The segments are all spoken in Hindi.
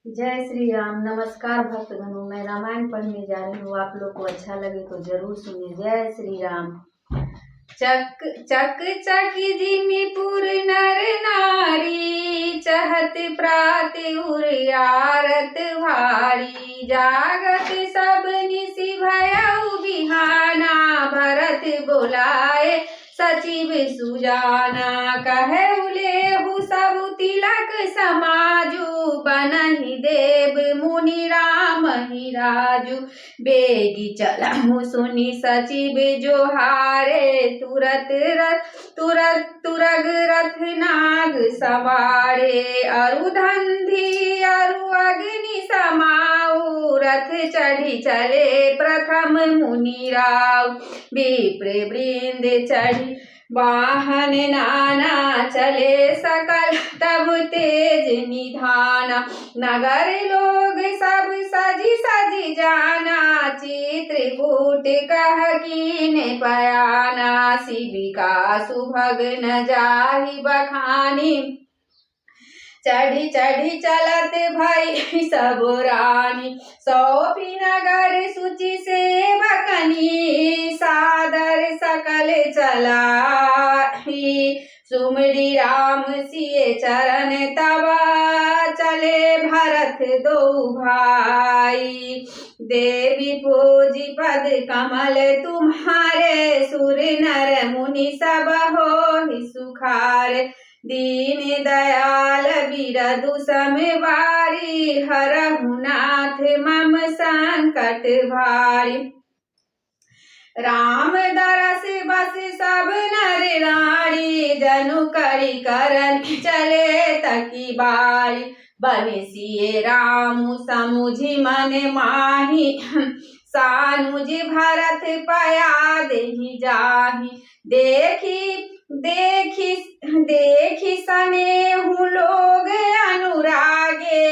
जय श्री राम। नमस्कार भक्तगणों, मैं रामायण पढ़ने जा रही हूँ। आप लोग को अच्छा लगे तो जरूर सुनिए। जय श्री राम। चक चक चक जिमीपुर नर नारी, चहत प्रात उरियारत भारी। जागत सब निशि भयउ बिहाना, भरत बोलाए सचिव सुजाना। कहे उलेहु सब तिलक समाजू, बनहि देव मुनि राम ही राजू। बेगी चलहु सुनि सचिव जोहारे, तुरत तुरग रथ नाग सवारे। अरुधंधी अरु अग्नि समाऊ, रथ चढ़ी चले प्रथम मुनि राव। विप्र वृंद चढ़ी वाहन नाना, चले सकल तब तेज निधाना। नगर लोग सब सजी सजी जाना, चित्रकूट कह कीन पयाना। शिविका सुभग न जाहि बखानी, चढ़ी चढ़ी चलत भई सब रानी। सौंपी नगर सुचि सेवकनी, सादर सकल चलाई। सुमरि राम सिय चरण तब, चले भरत दो भाई। देवी पूजी पद कमल तुम्हारे, सुर नर मुनि सब होहि सुखारे। दीन दयाल बिरदु समबारी, हरहु नाथ मम संकट भारी। राम दरस बस सब नर नारी, जनु करि करन चले तकी बारी। बंसिए रामु समुझि मन माहि, सानुज भरत पया देहि जाहि। देखी सनेहु लोग अनुरागे,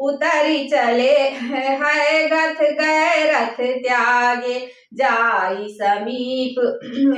उतरी चले है गथ गए रथ त्यागे। जाई समीप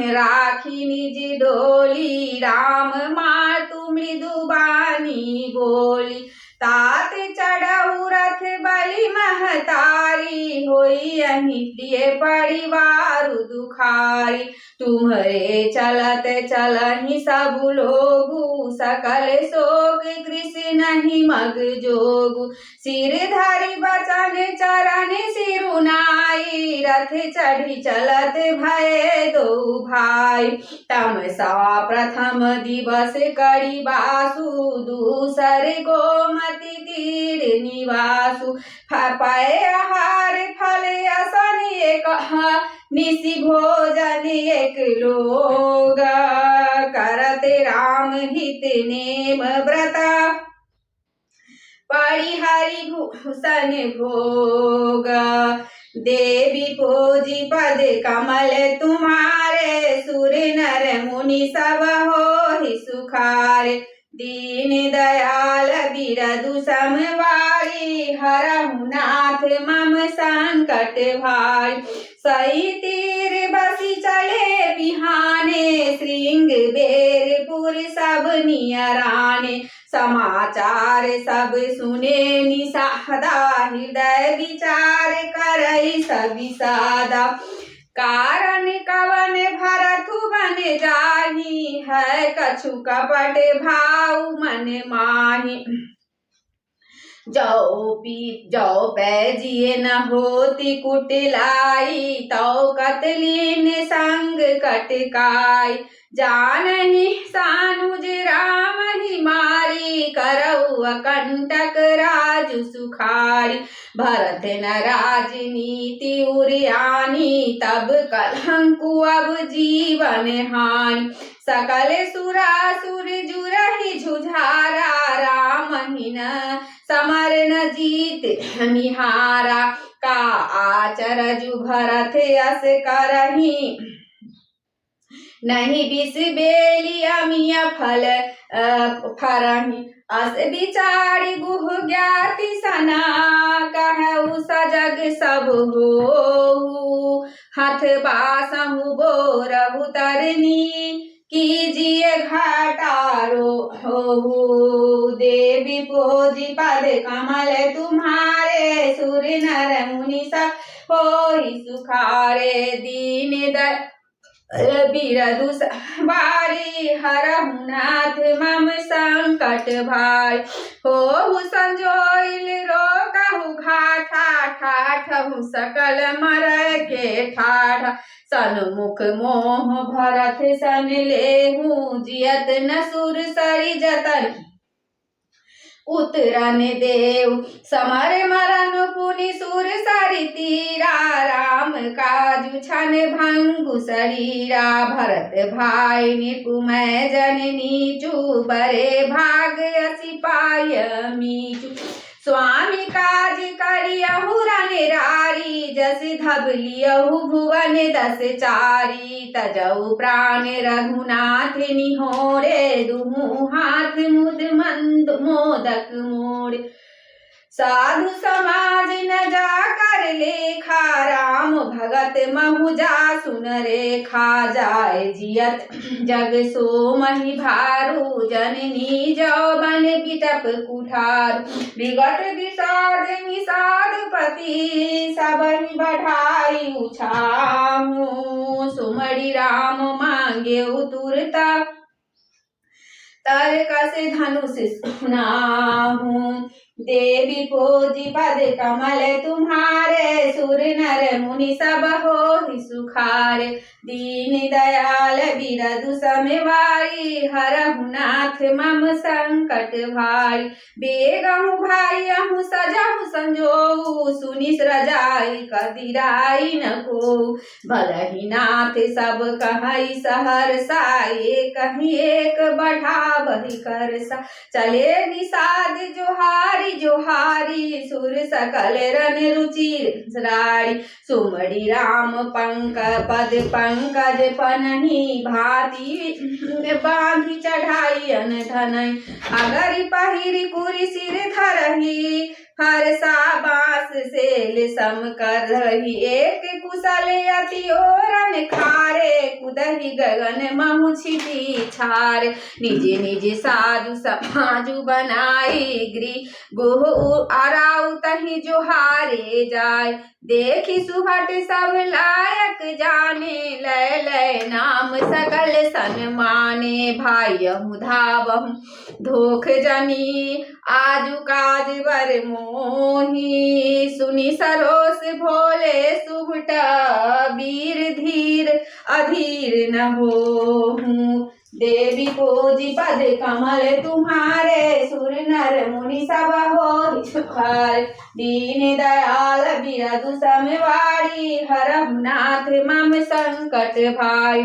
राखी निज डोली, राम मातु मृदु बानी बोली। तात चढ़ऊ रथ बलि महतारी, होई अहि प्रिय परिवार दुखारी। तुम्हरे चलत चलहि सब लोगु, सकल शोक कृष्ण ही मग जोगु। सिर धरि बचन चरण सिरुनाई, रथ चढ़ी चलत भये दो भाई। तमसा प्रथम दिवस करि बासु, दूसर गोमति तीर निवासु। पाए आहार फल असन एक, निशि भोजन एक लोग। करत राम हित नेम व्रता, परिहरि भूषण भोग। देवी पूजी पद कमल तुम्हारे, सुर नर मुनि सब होहि सुखारे। दीन दयाल बिरदु समवारी, हरहु नाथ मम संकट भारी। सई तीर बसी चले बिहाने, श्रृंग बेरपुर सब नियराने। समाचार सब सुने निषादा, हृदय विचार करई सभी सादा। कारण कवन भरथु बन जाहि, है कछु कपट भाव मन माहि। जौ पै जिए न होती कुटिलाई, तौ कतलीन संग कटकाई। जानहि सानुज राम ही मारी, करऊ अकंटक राजु सुखारी। भरत न राजनीति उरियानी, तब कलंकु अब जीवन हानि। सकल सुरासुर जुरहि झुझारा, राम ही न समर न जीत निहारा। का आचरजु भरत अस करहि, नहीं बिस बेली अमिया फल फरहि। अस विचारि गुह ज्ञाति सना, कहु सजग सब होहु। हथ बासहु बोरहु तरनी, कीजिए घाटारो हो। देवी पोजी पद कमल तुम नर मुनि सब होई सुखारे दीन बिरदु बारी हरहु नाथ मम संकट भाई हो संजोइल रोकहु घाटा ठाठहु सकल मर के ठाठ सन्मुख मोह भरत सन लेहु जियत न सुर सरि जतन उतरन देव समर मरन पुनि सुर सरि तीरा राम काजु छन भंगु शरीरा भरत भाई निपुमय जननी चू बरे भाग असी पाय मीचु स्वामी काज करियहु रनिरारी जस धबलियहु भुवन दस चारी तजऊ प्राण रघुनाथ निहोरे दुहु हाथ मुद मंद मोदक मोड़ साधु समाज न जाकर लेखा राम भगत महु जा सुन रेखा जाय जियत जग सो महि भारू जननी जो बन बिटप कुठार विगत विषाद निषाद पति सबहि बढ़ाई उछाहू सुमरि राम मांगे तुरता तरकस धनुष सुनाहू देवी पोजी पद कमल तुम्हारे सुर नर मुनि सब होहि सुखारे दीन दयाल बिरदु समवारी हरहु नाथ मम संकट भारी बेगहु भाईहु सजहु संजोऊ सुनि रजाई कदिराई न को भलहि नाथ सब कहई सहर साए कहीं एक बढ़ावहि कर सा चले निषाद जोहारी जोहारी सुर सकल रन रुचि राड़ी सुमड़ी राम पद पंकज पनहि भांति बांधि चढ़ाई अन धनई अगर पहिरी कुरी सिर धरही हरसा बांस सेल सम कर रही एक कुशल अति ओरन खारे कुदही गगन महु छिटी छार निज निज साजु समाजु बनाई गृह गुह आराउ तहि जोहारे जाय देखी सुभट सब लायक जाने लय लय नाम सकल सन्माने भाईहु धावहु धोख जनी आजु काज बर मोही सुनि सरोस भोले सुभट वीर धीर अधीर न होहु देवी पोजी पद कमल तुम्हारे सुर नर मुनि सब होहि सुखारे दीन दयाल बिरदु समवारी हरहु नाथ मम संकट भाई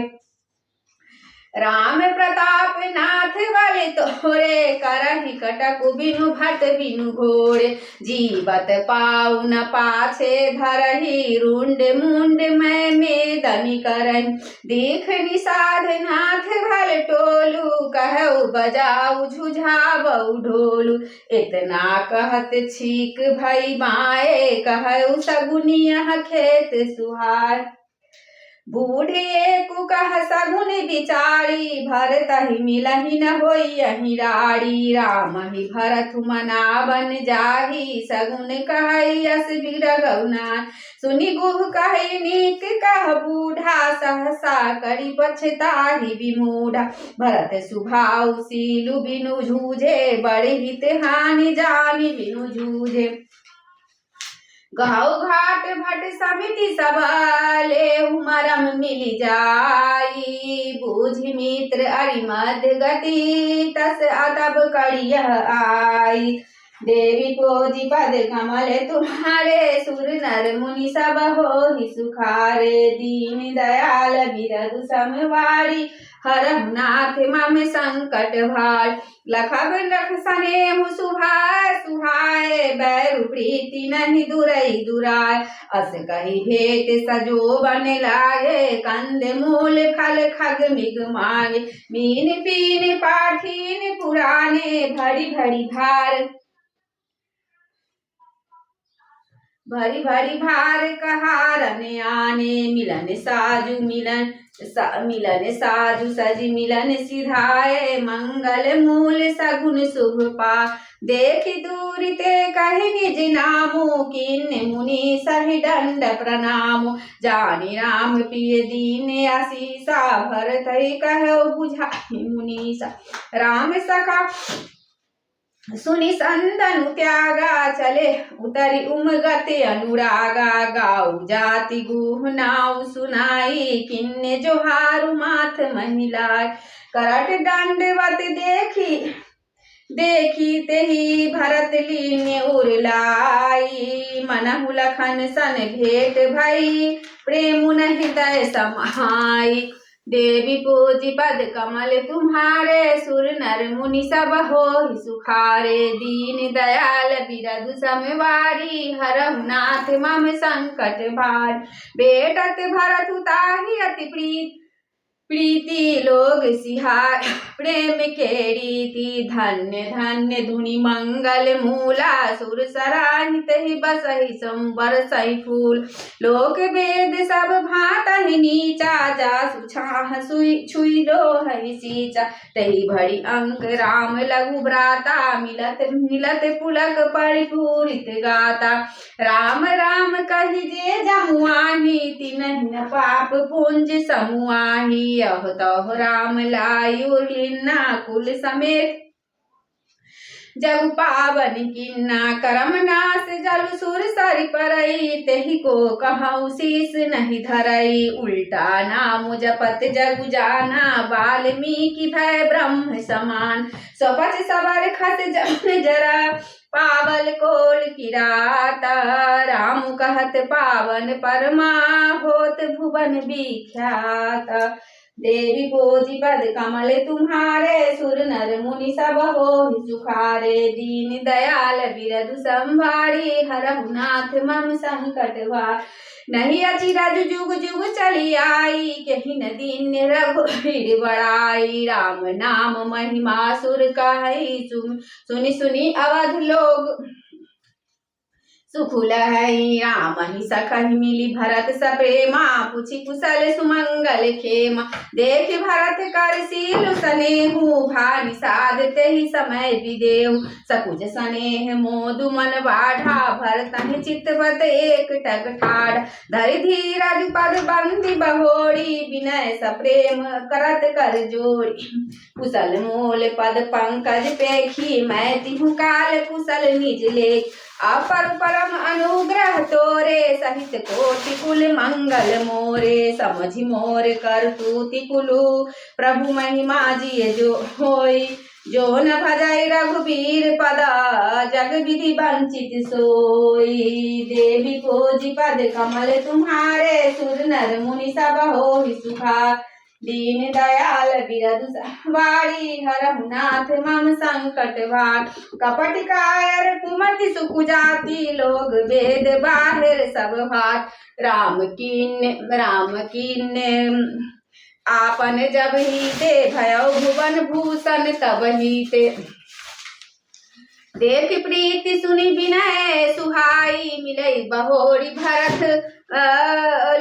राम प्रताप नाथ बल तोरे करहि कटकु बिनु भट बिनु घोड़े जीवत पाउ न पाछे धरहि रुंड मुंड मैं मेदनि करहि देख निषाद नाथ भल टोलू कहु बजाऊ झुझाबऊ ढोलू इतना कहत छीक भई बाए कहु सगुनिया खेत सुहार बूढ़े एकु कह सगुन बिचारी भरतहि मिलहि न होई अहि राड़ी राम ही भरत मनावन जाहि सगुन कहई यस बिरगौना सुनि गुह कहि नीक कह बूढ़ा सहसा करी पछताहि विमूढ़ा भरत सुभाउ सीलु बिनु जूझे बड़े हित हानि जानि बिनु जूझे घाव घाट भट समिति सबले उमरम मिल जाई बूझ मित्र अरिमद गति तस अतब कड़िय आई देवी पोजी पद कमल तुम्हारे सुर नर मुनि सब होहि सुखारे दीन दयाल बिरदु समवारी हरहु नाथ मम संकट भार लखब लख सनेहु सुहाय सुहाय बैरु प्रीति नहीं दुरई दुराय अस कही भेट सजो बन लागे कंद मूल फल खग मिग मागे मीन पीन पाठीन पुराने भरी भरी भार भरी भरी भार कहारन आने मिलन साजु मिलन साजु सजी मिलन सिधाए मंगल मूल सगुन शुभ पा देखि दूरि ते कहि निज नामो किन्ने मुनि सहि दंड प्रणामो जानि राम पिय दीन आशीषा भरत कहो बुझाहि मुनीसा राम सखा सुनि संदनु त्यागा चले उतरी उमगते अनुरागा गाऊ जाति गुह नाउ सुनाई किन्ने जोहारु माथ महिलाय करट दंडवत देखी तेहि भरत लीने उरलाई मनहु लखन सन भेंट भई प्रेम न हृदय समाई देवी पूजी पद कमल तुम्हारे सुर नर मुनि सब होहि सुखारे दीन दयाल बिरधु समवारी हरहु नाथ मम संकट भार बेटत भरत ताहि अति प्रीति लोग सिहार प्रेम के रीति धन्य धन्य धुनि मंगल मूला सुर सराहित ही बसहि संबर सही फूल लोक वेद सब भातहि नीचा जा सुछाह छुई लोहहि सीचा तही भरी अंक राम लघु भ्राता मिलत पुलक परिपूरित गाता राम राम कहि जे जमुआही तिन्हि पाप पुंज समुआही यह तह राम लायु लिन्ना कुल समेत जब पावन किन्ना करम नाश जल सुर सरि परई तेहि को कहूँ शीस नहीं धरई उल्टा नाम जपत जगु जाना वाल्मीकि भय ब्रह्म समान स्वपच सवर खस जन जरा पावल कोल किराता राम कहत पावन परमा होत भुवन विख्यात देवी पूजी पद कमल तुम्हारे सुर नर मुनि सब होहि सुखारे दीन दयाल बिरधु संभारी हरहु नाथ मम संकट भार नहीं अचिरज जुग जुग चली आई कहीं न दीन रघुवीर बड़ाई राम नाम महिमा सुर कहि सुनि सुनि अवध लोग सुखुल है राम ही सखहि मिली भरत सप्रेमा पूछी कुशल सुमंगल खेमा देख भरत कर सील सनेहु भानि साध तेहि समय विदेहु सकुज सनेह मोदु मन बाढ़ा भरत चित्तवत एक टक ठाढ़ धरि धीरज पद बंदी बहोड़ी विनय सप्रेम करत कर जोड़ी कुशल मूल पद पंकज पेखी मैं तिहु काल कुशल निज लेख अपर परम अनुग्रह तोरे सहित कोटि कुल मंगल मोरे समझि मोर करतूति कुलु प्रभु महिमा जिय जो होई जो न भजै रघुबीर पदा जग विधि वंचित सोई देवी पूजी पद कमल तुम्हारे सुर नर मुनि सब होहि सुखार दीन दयाल बिरधु संवारी हरहु नाथ मम संकट भार कपट कायर कुमति सुकुजाति लोग वेद बाहिर सब भार राम कीन्ने आपन जब ही ते भयो भुवन भूषण तब ही ते देख प्रीति सुनि विनय सुहाई मिलई बहोरी भरत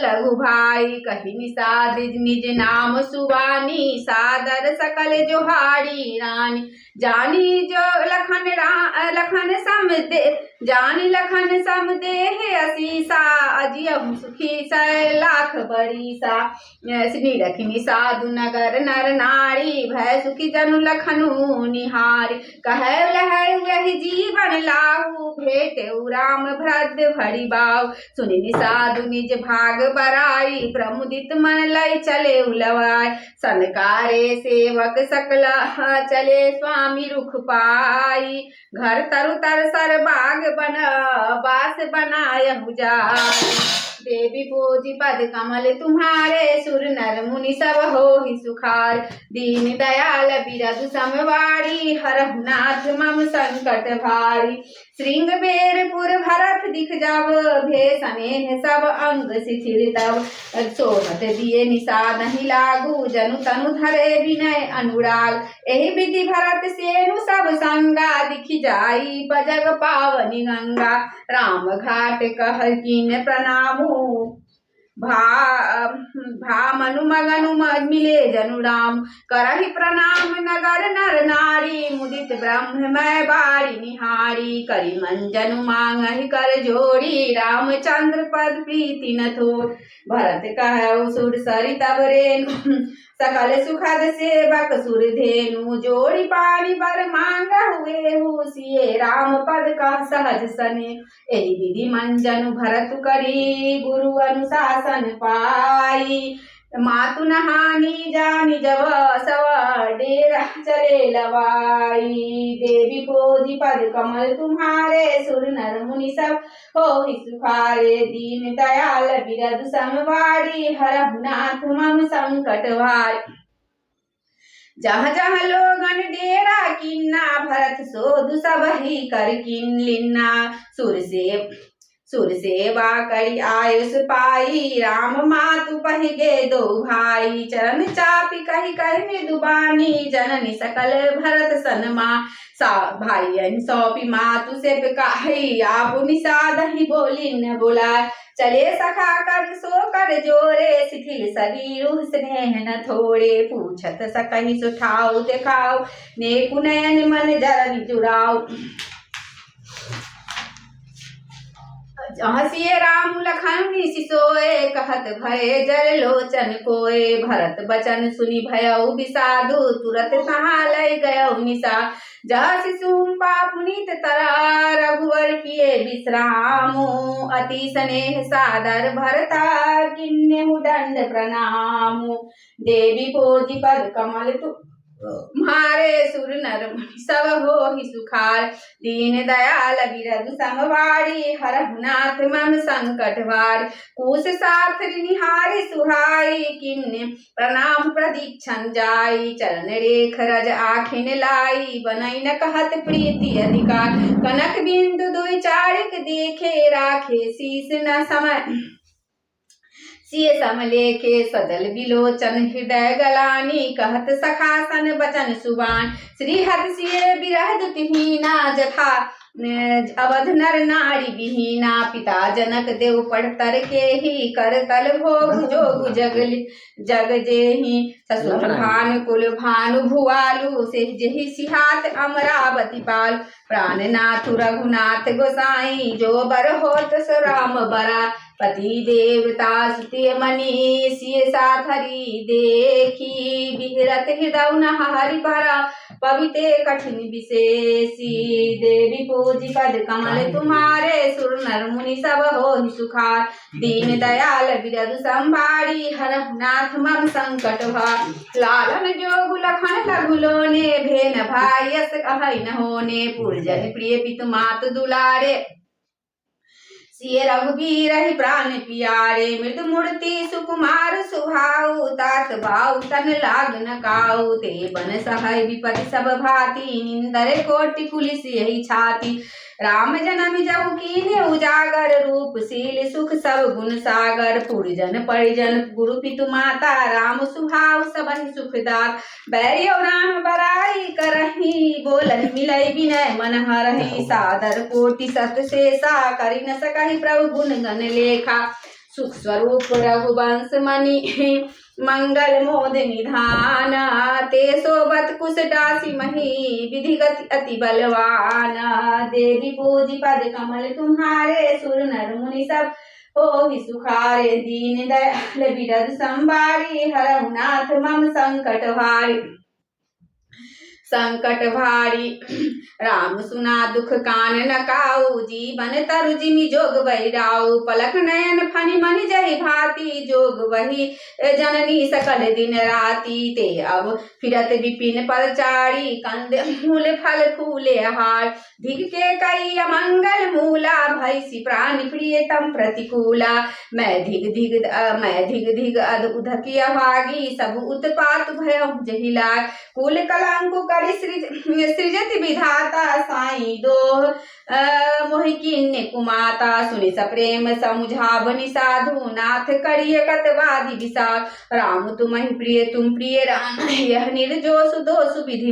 लघु भाई कहि निषाद निज नाम सुवानी सादर सकल जोहारी रानी जानी जो लखन सम देह असीसा अजियहु सुखी सै लाख बरीसा निरखिनी साधु नगर नर नारी भय सुखी जनु लखनु निहारी कहे लहै जीवन लाहु भेटेउ राम भ्रद भरी बाऊ सुनि निषादु निज भाग बराई प्रमुदित मन लय चले उलवाय सनकारे सेवक सकल चले स्वामी रुख पाई घर तरु तर सर बाग बास बनायहु जाय देवी पूजी पद कमल तुम्हारे, सुर नर मुनि सब होहि सुखार। दीन दयाल बिरधु समवारी, हरहु नाथ मम संकट भारी। श्रृंग बेरपुर भरत दिख जाव, भेषनेह सब अंग शिथिल तब। सोहत दिए निषाद नहीं लागू, जनु तनु धरे विनय अनुराग। एहि विधि भरत सेनु सब संगा, दिखि जाई बजग पावनी गंगा। राम घाट कह कीन प्रणामु, भामनु मगनु मिले जनु राम। करहि प्रणाम नगर नर नारी, मुदित ब्रह्ममय बारी निहारी। करि मंजनु मांगहि कर जोड़ी, रामचंद्र पद प्रीति न थोर। भरत कहउ सुर सरि तब रेनु, सकल सुखद सेवक सुर धेनु। जोड़ी पानी बर मांगहु एहु, सिए राम पद कह सहज सने। एहि विधि मंजनु भरत करी, गुरु अनुशासन पाई। मातु नहानी जानी जब, सव डेरा चले लवाई। देवी पोजी पद कमल तुम्हारे, सुर नर मुनि सब होहि सुखारे। दीन दयाल बिरधु समवारी, हरहु नाथ मम संकट भारी। जहाँ जहाँ लोगन डेरा किन्ना, भरत सोधु सब ही कर किन लिन्ना। सुर सेवा करी आयुष पाई, राम मातु पहिगे दो भाई। चरण चापी कही कही मृदुबानी, जननी सकल भरत सनमा। भाई सौंपी मातु से कही, आप निषाद ही बोली न बोला। चले सखा कर सो कर जोरे, शिथिल शरीर स्नेह न थोड़े। पूछत सकहि सुठाओ देखाओ, नेकु नयन मन जरनि जुराओ। हसिए राम लखन सिसोए, कहत भये जल लोचन कोय। भरत बचन सुनि भयउ विषादु, तुरत तहाँ लय गयउ निशा। जह शिशुम्बा पुनीत तरा, रघुवर किए विश्रामु। अति स्नेह सादर भरता, किन्नेहु दंड प्रणामु। देवी पोजी पद कमल तुम्हारे, सुर नर मुनि सब होहि सुखार। दीन दयाल बिरधु समवारी, हरहु नाथ मम संकट भारी। कुश साथरि निहारी सुहाई, किन्ने प्रणाम प्रदीक्षण जाई। चरण रेख रज आखिन लाई, बनई न कहत प्रीति अधिकार। कनक बिंदु दुई चारिक देखे, राखे शीस न समय। सिय समलेखे सजल बिलोचन, हृदय गलानी कहत सखासन बचन सुबान। श्री हर सिय बिरह दुतिहीना, जथा अवध नर नारी विहीना। पिता जनक देव पढ़तर के ही, कर तल भोग जोग जग जेहि। ससुर भानु कुल भानु भुआलु, से जेहि सिहात अमरावती पाल। प्राणनाथ रघुनाथ गोसाई, जो बर होत सो राम बरा। पति देवता सुतिय मनी, सिय साथरी देखी। बिहरत हृदय न हरि भरा, पविते कठिन विशेषी। देवी पूजी पद कमल तुम्हारे, सुर नर मुनि सब होहि सुखार। दीन दयाल बिरधु संभारी, हरहु नाथ मम संकट भारी। लालन जोगु लखन लघु लोने, भेन भाई यस कहै न होने। पुरजन प्रिय पितु मातु दुलारे, सिय रघुबीर ही प्राण पियारे। मृदु मूर्ति सुकुमार सुभाऊ, तात भाऊ तन लाग न काऊ। ते बन सहाय विपति सब भाती, निंदर कोटि पुलिस यही छाती। राम जन्म जब कीन्हे उजागर, रूपशील सुख सब गुण सागर। पुरजन परिजन गुरु पितु माता, राम सुभाव सबहि सुखदात। बैरियो राम बराई करही, बोलहि मिलई विनय मन हरहि। सादर कोटि सत शेषा, करि न सकहि प्रभु गुण गण लेखा। सुख स्वरूप रघुवंश मणि, मंगल मोद निधान। ते सोबत कुश दासी मही, विधि गति अति बलवान। देवी पूजी पद कमल तुम्हारे, सुर नर मुनि सब होहि सुखारे। दीन दयाल बिरधु संभारी, हरहु नाथ मम संकट भारी। संकट भारी राम सुना दुख कान न काऊ। जीवन तरु जिमि जोग बैराऊ। पलक नयन फनि मनि जहि भांति। जोग वही जननी सकल दिन राति। ते अब फिरत विपिन परचारी। कंद मूल फल फूले हार। धिक के कई अमंगल मूला। भैसी प्राण प्रियतम प्रतिकूला। मैं धिग धिग अध उधकी अभागी सब उत्पात भय जहिला। कुल कलंकु करि सृजति विधाता साई दोह मोहि किन्ने कुमाता। सुनि सप्रेम समुझावनि साधु नाथ करिय कतवादि विसा। राम तुम्हि प्रिय तुम प्रिय राम यह निर्जोष दोष विधि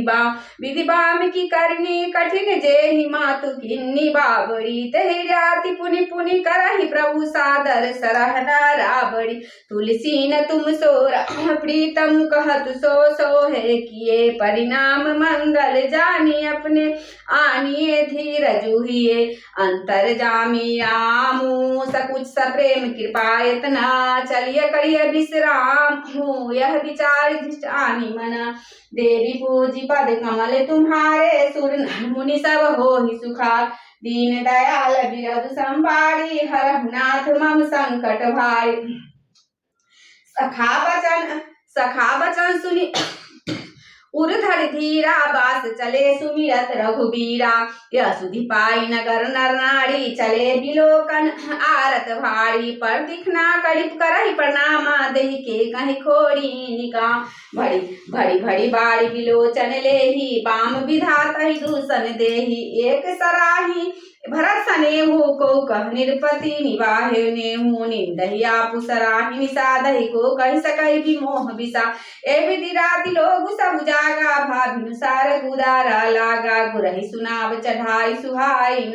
बाम की करनी कठिन जेहि मातु किन्नी बाबड़ी। तहि जाति पुनि पुनि करहि प्रभु सादर सरहना राबड़ी। तुलसी न तुम सो राम प्रीतम कहत सो सो है किए। परिणाम मंगल जानी अपने आनिए धीरजु हिए। अंतर जामी रामु सकुच सप्रेम कृपायतना। चलिय करिय विश्राम हो यह विचार धृष्ट आनी मना। देवी पूजी पद कमल तुम्हारे सुर मुनि सब हो ही सुखार। दीन दयाल बिरधु संभारी हरहुनाथ मम संकट भारी। सखा बचन सुनी उर्धर धीरा बास चले सुमिरत रघुबीरा। यह सुधि पाई नगर नर नारी चले बिलोकन आरत भारी। पर दिखना करीब करहि प्रणामा देहि के कहि खोड़ी निका। भड़ी भड़ी भड़ी बाड़ी बिलोचन लेहि बाम विधाता दूषण देहि। एक सराही भरत सनेहु को कह निरपति निवाहे नेहु। निंदहि आपु सराही निषादहि को कहि सकहि विमोह विषा। ए विधि राति लोग सब जागा भाभिनुसार गुदारा लागा। गुरहि सुनाव चढ़ाई सुहाई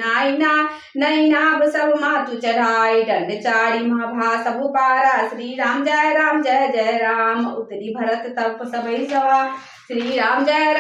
नई नाभ सब मातु चढ़ाई। दंड चारी महाभा सब पारा श्री राम जय जय राम। उतरी भरत तप सबई सवा श्री राम जय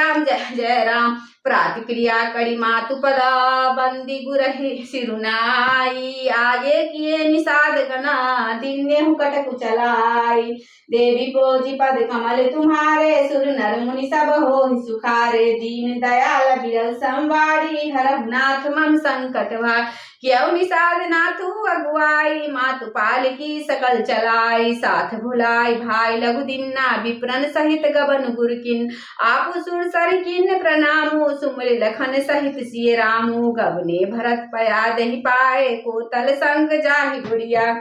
राम। प्रतिक्रिया करी मातु पदा बंदी गुरहि सिरुनाई। आगे किए निषाद गना दिन्ने कटकु चलाई। देवी पोजी पद कमल तुम्हारे सुर नर मुनि सब हो सुखारे। दीन दयाल बिरल संवारी हरहुनाथ मम संकट भार। क्यों निषाद नाथु अगुआई मातु पाल की सकल चलाई। साथ भुलाई भाई लघु दिन्ना विप्रन सहित गबन गुरकिन। आपु सुर सर किन प्रणामु सुमरि लखन सहित सिय रामु। गबने भरत पया दहि पाए को तल संग जाहि गुड़िया।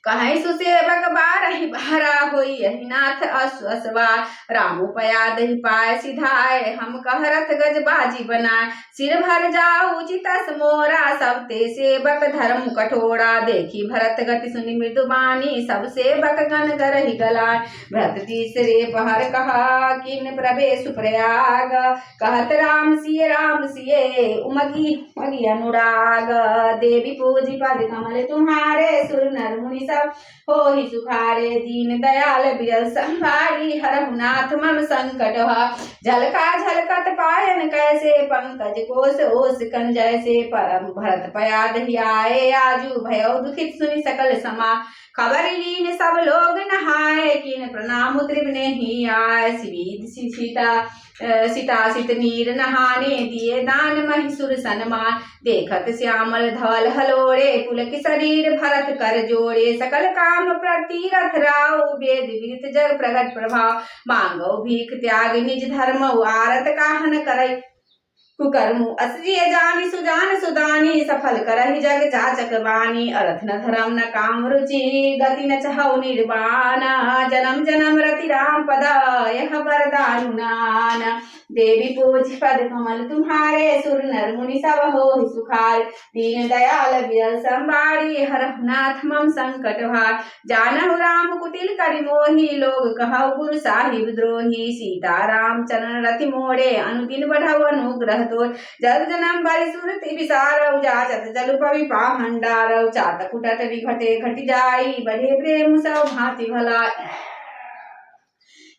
कहीं सुसेवक बारहि बारा होई यही नाथ अश्वसवार। रामु पया दहि पाए सिधाए हम कहरथ गज बाजी बनाए। सिर भर जाऊ चितस मोरा सब ते सेवक धर्म कठोरा। देखी भरत गति सुनि मृदु बानी सब सेवक गण गरहि गलाय। भरत तीसरे पहर कहा किन प्रवेश प्रयाग। कहत राम सिए उमगी अनुराग। देवी पूजी पद कमल तुम्हारे सुर नर मुनि सब हो ही सुखारे। दीन दयाल बिरल संभारी हरहुनाथ मम संकट भार। झलका झलकत पायन कैसे पंकज कोस ओस कन जैसे। परम भरत पया दहि आए आजू भयो दुखित सुनि सकल समा। खबर लीन सब लोग नहाए किन प्रणाम त्रिभुवन ही आए। सीता सित नीर नहाने दिए दान महिसुर सनमान। देखत श्यामल धवल हलोड़े पुलक शरीर भरत कर जोड़े। सकल काम प्रतिरथ राव वेद विदित जग प्रगट प्रभाव। मांगो भीख त्याग निज धर्म आरत काहन करई कुकर्मु। असजिय जानी सुजान सुदानी सफल करहि जग जाचक बानी। अर्थ न धर्म न काम रुचि गति न चहु निर्वाण। जन्म जन्म रति राम पद यह वरदानु नाना। देवी पूज पद कमल तुम्हारे सुर नर मुनि सब हो सुखार। दीन दयाल बिरल संबारी हरहुनाथ मम संकट भार। जानहु राम कुटिल करि मोहि लोग कहु गुरु साहिब द्रोही। सीता राम चरण रति मोड़े अनुदिन बढ़ऊ अनुग्रह तोर। जल जन्म बरि सुरति विसारौ जाचत जलु पवि पाहंडारौ। चातक कुटट विघटे घटि जाई बढ़े प्रेम सौ भांति भलाई।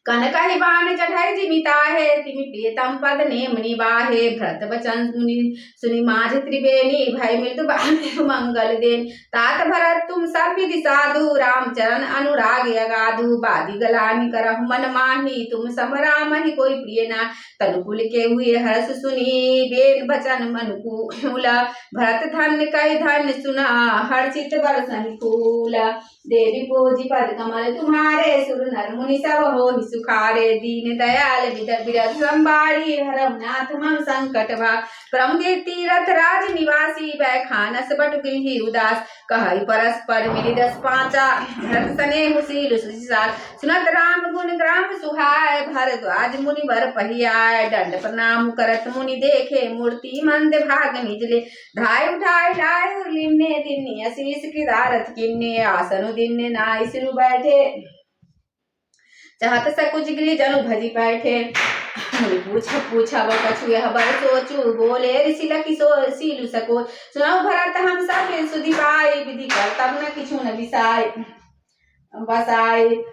कनकहि बाण चढ़ई जिमिताहे तिमि प्रियतम पद नेम निबाहे। भरत बचन सुनि माझ त्रिवेणी भय मृदु बांधे मंगल देन। तात भरत तुम सब विधि साधु राम चरण अनुराग अगाधु। बादी गलानि करहु मन माही तुम सम रामहि कोई प्रिय ना। तनुकुल के हुए हर्ष सुनी बेन बचन मनुकूल। भरत धन्य कहि धन्य सुना हर्षित बरसनि फूल। देवी पूजी पद कमल तुम्हारे सुर नर मुनि सब हो सुखारे दीन दयाल बिरद संबारी हरम नाथ मम संकट भाग प्रमुदिर तीरथ राज निवासी बैखानस बट गृही उदास कहई परस्पर मिली दस पांचा भरत सने मुसील सुसार सुनत राम गुण ग्राम सुहाय भरद्वाज मुनि बर पहियाय दंड प्रणाम करत मुनि देखे मूर्ति मंद भाग निजले धाय उठाय लाय लिन्ने दिन्ने असीस की दारथ किन्ने आसनु दिन्ने नाय सिरु बैठे चाहत सकुच गृह जनु भजी बैठे पूछा वो कछु यह बर सोचू बोले ऋषि लखी सो सीलु सको सुनाओ भरत हम सब सुधि पाई विधि कर तब न किछु न बिसाय बसाई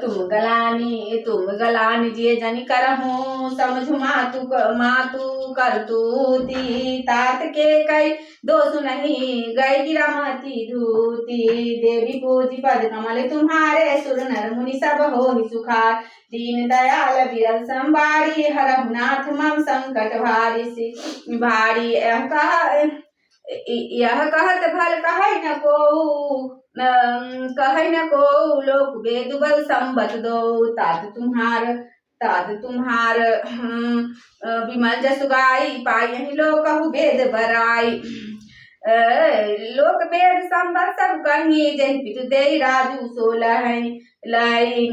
तुम गलानी जिये जनि करहूँ समझ मातु कर तूती तात के कई दोष नहीं गई गिरामती धूती देवी पूजी पद कमल तुम्हारे सुर नर मुनि सब हो सुखार दीन दयाल बिरल संबारी हरहुनाथ मम संकट भारी यह कहत भल कहै न को लोक वेद बल संबत दो तात तुम्हार विमल जसु गाई पाई लोक कहु वेद बराई लोक वेद संबत सब कही जय पितु दे राजू सोलह लाई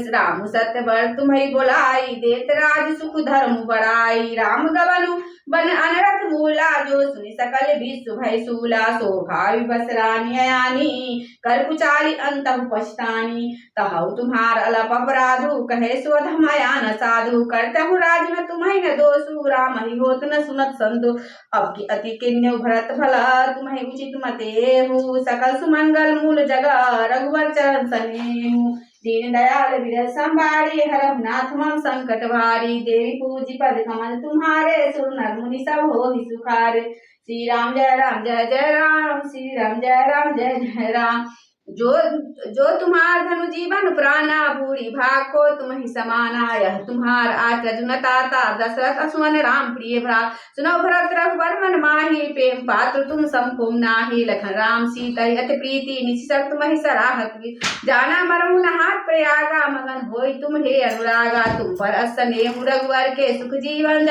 राम सत्य बर तुम्हें बोलाई देत राज सुख धर्म बड़ाई राम गवनु बन अनरथ मूला जो सुनि सकल विश्व भय सूला शोभावि बसरानी अयानी कर कुचारी अंत पछतानी तहु तुम्हार अलप अपराधु कहे स्वधम अयान साधु करते हूँ राज न तुम्हें न दोषु राम ही होत न सुनत संतु अब की अति किन्य भरत भला तुम्हें उचित मते हूँ सकल सुमंगल मूल जगह रघुवर चरण सनेहु दीन दयाल बिरल संबारी हरहुनाथ मम संकट भारी देवी पूजी पद कमल तुम्हारे सुर नर मुनि सब हो सुखारे श्री राम जय राम श्री राम जय जय राम जो तुम्हार धनु जीवन प्राणा बूढ़ी भाग को तुम ही समाना यह तुम्हार आज रजुनताता दशरथ असुवन राम प्रिय भ्रात सुनो भरत रघुबर मन माही प्रेम पात्र तुम समकुम नाही लखन राम सीता अति प्रीति निशिचर तुम ही सराहत जाना मरहु नहात प्रयागा मगन होई तुम हे अनुरागा तुम पर असने रघुवर के सुख जीवन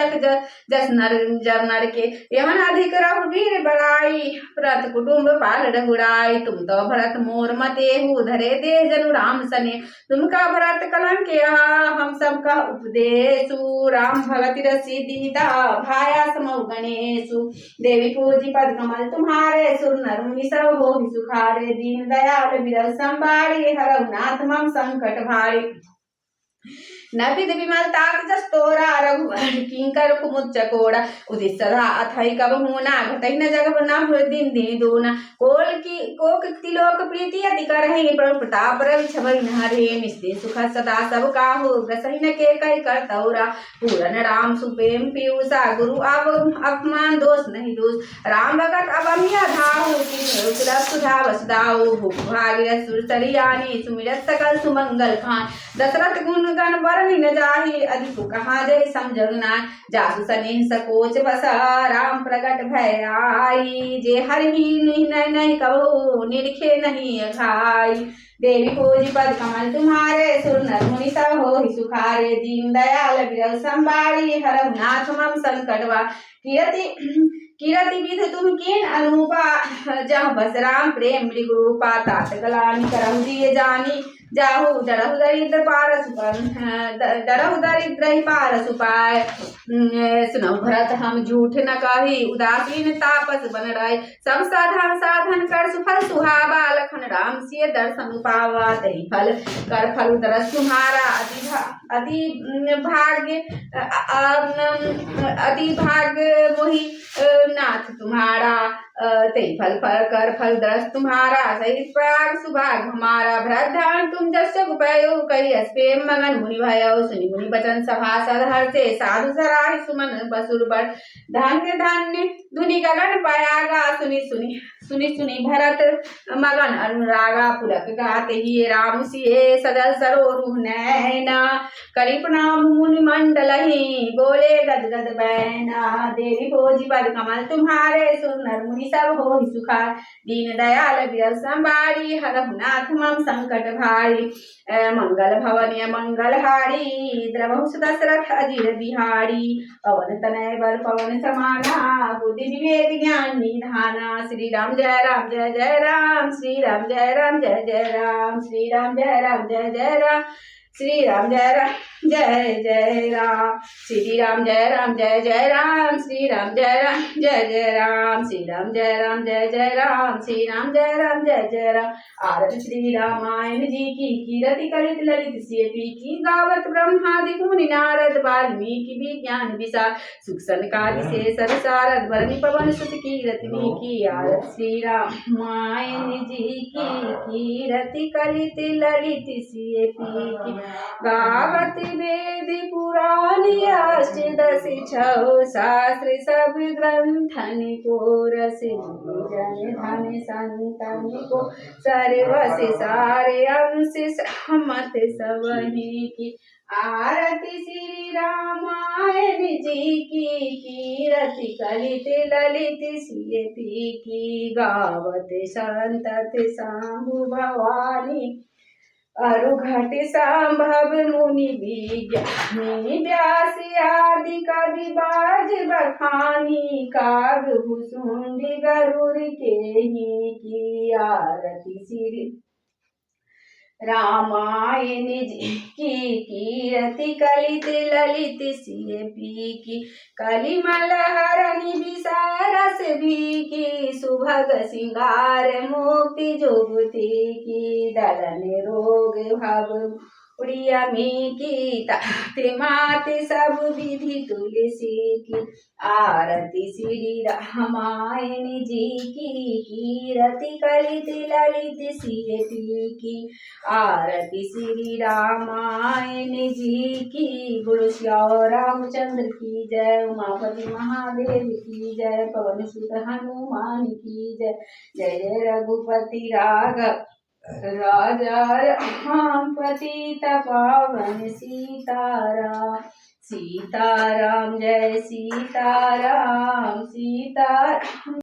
जस नर के यमन अधिक रघुवीर बड़ाई प्रत कुटुंब पाल रघुराई तुम तो भरत मोर मते हु धरे दे जनु राम सने तुमका भरत कलंक हम सबका उपदेशु राम भगति रसी दीता भाया समौ गणेशु देवी पूजी पद कमल तुम्हारे सुर नर मुनि सब हो सुखारे दीन दयाल बिरल संबारी हरहुनाथ मम संकट भारी नभिद विमल ताक जस तोरा रघुवर किंकर कुमुद चकोड़ा उदित सदा अथई कब होना घटई न जग न दिन दिन दूना कोक तिलोक प्रीति अति करहि प्रताप रवि छवि नहरे निस्ते सुख सदा सब काहू ग्रसहि न के कई कर तौरा पूरन राम सुपेम पीयूषा गुरु अपमान दोष नहीं दोष राम भगत अवमिया धाऊ सुधा वसुदाऊ भागीरथ सुरसरियानी सुमिरत सकल सुमंगल खान दशरथ गुण गण बरनि न जाहि अधिक कहाँ जय समझनु नाय जासु सनेह सकोच बस राम प्रगट भय आई जे हरि नहीं कबहु निरखे नहीं खाई देवी पूजी पद कमल तुम्हारे सुर नर मुनि सब हो सुखारे दीन दयाल बिरल संबारी हरहुनाथ मम संकट कीरति विध तुम किन अनुपा जह बस राम प्रेम मृगरूपा तात गलानी करहु दिए जानी जाहु डरहु दरिद्र ही पारस उपाय सुनौ भरत हम झूठ न कही उदासीन तापस बन रहे सब साधन कर सुफल सुहावा लखन राम सिय दर्शन पावा तही फल कर फल दरस तुम्हारा अति भाग्य मोहि नाथ तुम्हारा तई फल कर फल दरस तुम्हारा सही प्राग सुभाग हमारा भरत तुम जस उपयो कही अस्पेम मगन मुनि भयो सुनि मुनि बचन सभा सदहर से साधु सराहि सुमन बसुर बड़ धन्य धुनि गगन पयागा सुनि सुनी सुनी भरत मगन अनुरागा पुलक गाते ही राम सिए सदल सरोरु नैना करी प्रणाम मुनि मंडल ही बोले गद गद बैना देवी भोजी पद कमल तुम्हारे सुनर मुनि सब हो सुखार दीन दयाल बिरल संबारी हरहु नाथ मम संकट भारी मंगल भवनीय मंगल हारी द्रवहु दशरथ अजीर बिहारी पवन तनय बल पवन समाना बुद्धि विवेक ज्ञान निधाना श्री राम जय राम जय जय राम श्री राम जय राम जय जय राम श्री राम जय राम जय जय राम श्री राम जय राम जय जय राम श्री राम जय राम जय जय राम श्री राम जय राम जय जय राम श्री राम जय राम जय जय राम श्री राम जय राम जय जय राम आरत श्री रामायण जी की कीरति कलित ललित सेपी की गावत ब्रह्मादि मुनि नारद वाल्मीकि विज्ञान विशाल सुख सनकादि से सरसारद भरणी पवन सुत कीरति की आरत श्री रामायण जी की कीरति कलित ललित सेपी की गावत वेद पुराण अष्टदश छौ शास्त्र सब ग्रंथन को रस जन धन संतन को सर्वस सारे अंश सहमत सबहि की आरती श्री रामायण जी की कीरति कलित ललित सेपी की गावत संतत शंभु भवानी अरुघट संभव मुनि विज्ञानी व्यास आदि कवि बाज बखानी काग भुसुंडी गरुड़ के ही की आरती श्री रामायण जी की कीरति कलित ललित सेपी की कलिमल हरनि विसारस भी की सुभग सिंगार मुक्ति जुगति की दलन रोग भव उड़िया में की ताते माते सब विधि तुलसी की आरती श्री रामायण जी की कीरति कलित ललित सेपी की आरती श्री रामायण जी की गुरु श्याम रामचंद्र की जय उमापति महादेव की जय पवन सुत हनुमान की जय जय जय रघुपति राघव राजा राम पतित पावन सीताराम सीताराम जय सीताराम सीताराम।